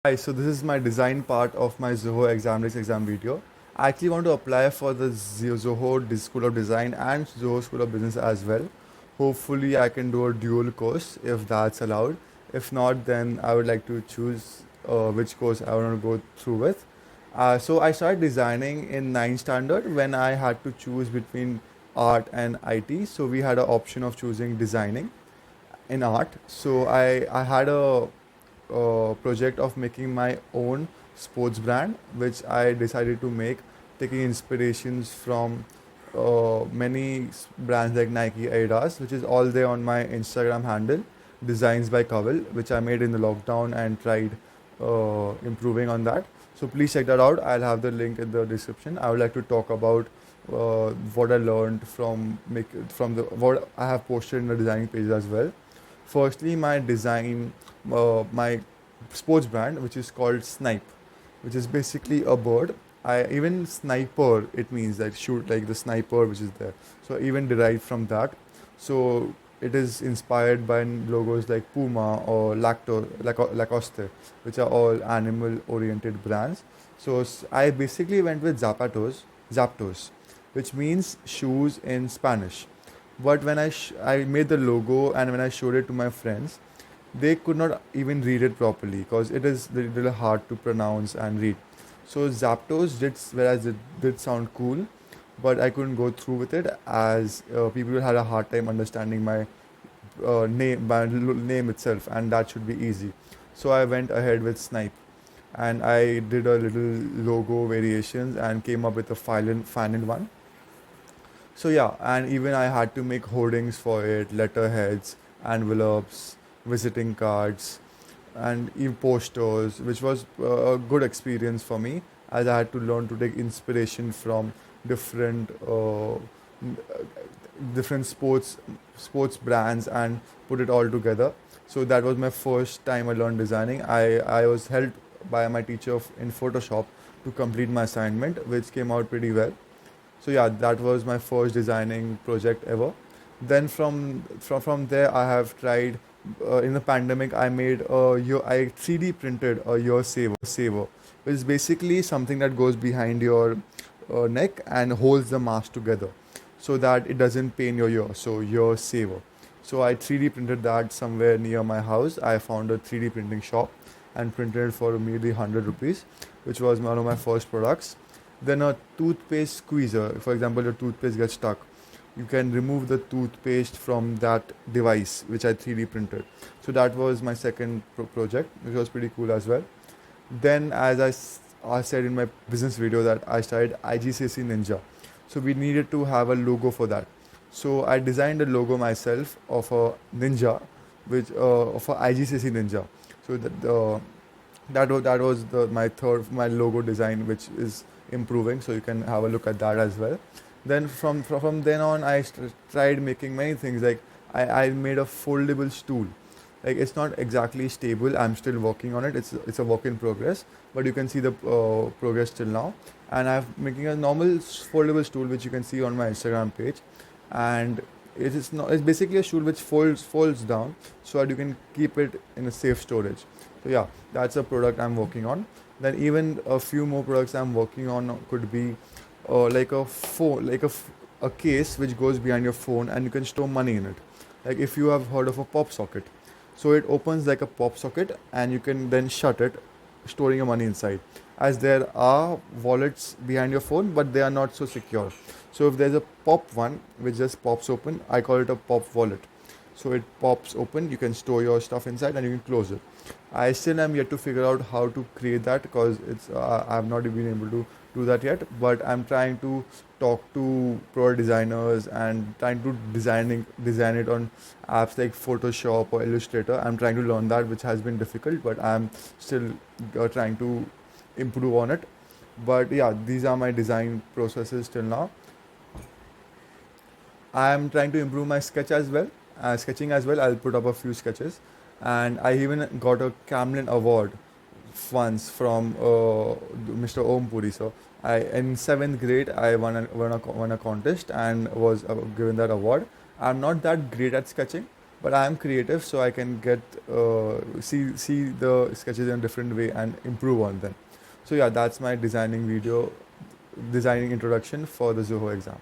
Hi, so this is my design part of my Zoho Examless exam video. I actually want to apply for the Zoho School of Design and Zoho School of Business as well. Hopefully, I can do a dual course if that's allowed. If not, then I would like to choose which course I want to go through with. So I started designing in 9th standard when I had to choose between art and IT. So we had an option of choosing designing in art. So I had a project of making my own sports brand, which I decided to make, taking inspirations from many brands like Nike, Adidas, which is all there on my Instagram handle, Designs by Kawil, which I made in the lockdown and tried improving on that. So please check that out. I'll have the link in the description. I would like to talk about what I learned from the what I have posted in the designing page as well. Firstly, my sports brand, which is called Snipe, which is basically a bird. I even sniper, it means that shoot like the sniper which is there. So I even derived from that. So it is inspired by logos like Puma or Lacoste, which are all animal-oriented brands. So I basically went with Zapdos, which means shoes in Spanish. But when I made the logo and when I showed it to my friends, they could not even read it properly because it is a little hard to pronounce and read. So Zapdos whereas it did sound cool, but I couldn't go through with it as people had a hard time understanding my name itself, and that should be easy. So I went ahead with Snipe, and I did a little logo variations and came up with a final one. So yeah, and even I had to make hoardings for it, letterheads, envelopes, visiting cards, and even posters, which was a good experience for me as I had to learn to take inspiration from different different sports brands and put it all together. So that was my first time I learned designing. I was helped by my teacher in Photoshop to complete my assignment, which came out pretty well. So yeah, that was my first designing project ever. Then from there, I have tried. In the pandemic, I 3D printed a year saver, which is basically something that goes behind your neck and holds the mask together, so that it doesn't pain your ear. So year saver. So I 3D printed that somewhere near my house. I found a 3D printing shop and printed it for merely 100 rupees, which was one of my first products. Then a toothpaste squeezer. For example, your toothpaste gets stuck. You can remove the toothpaste from that device, which I 3D printed. So that was my second project, which was pretty cool as well. Then, as I said in my business video, that I started IGCC Ninja. So we needed to have a logo for that. So I designed a logo myself of a ninja, which of a IGCC Ninja. So that was my logo design, which is improving. So you can have a look at that as well. Then from then on, I tried making many things. Like I made a foldable stool. Like it's not exactly stable. I'm still working on it. It's a work in progress. But you can see the progress till now. And I'm making a normal foldable stool, which you can see on my Instagram page. And it is not. It's basically a stool which folds down, so that you can keep it in a safe storage. So yeah, that's a product I'm working on. Then even a few more products I'm working on could be like a phone, a case which goes behind your phone and you can store money in it. Like if you have heard of a pop socket, so it opens like a pop socket and you can then shut it, storing your money inside. As there are wallets behind your phone, but they are not so secure. So if there's a pop one which just pops open, I call it a pop wallet. So it pops open, you can store your stuff inside and you can close it. I still am yet to figure out how to create that because I have not been able to do that yet. But I'm trying to talk to product designers and trying to design it on apps like Photoshop or Illustrator. I'm trying to learn that, which has been difficult, but I'm still trying to improve on it. But yeah, these are my design processes till now. I am trying to improve my sketching as well. I'll put up a few sketches, and I even got a Camlin Award once from Mr. Om Puri. So I in seventh grade I won a contest and was given that award. I'm not that great at sketching, but I am creative, so I can get see the sketches in a different way and improve on them. So yeah, that's my designing introduction for the Zoho exam.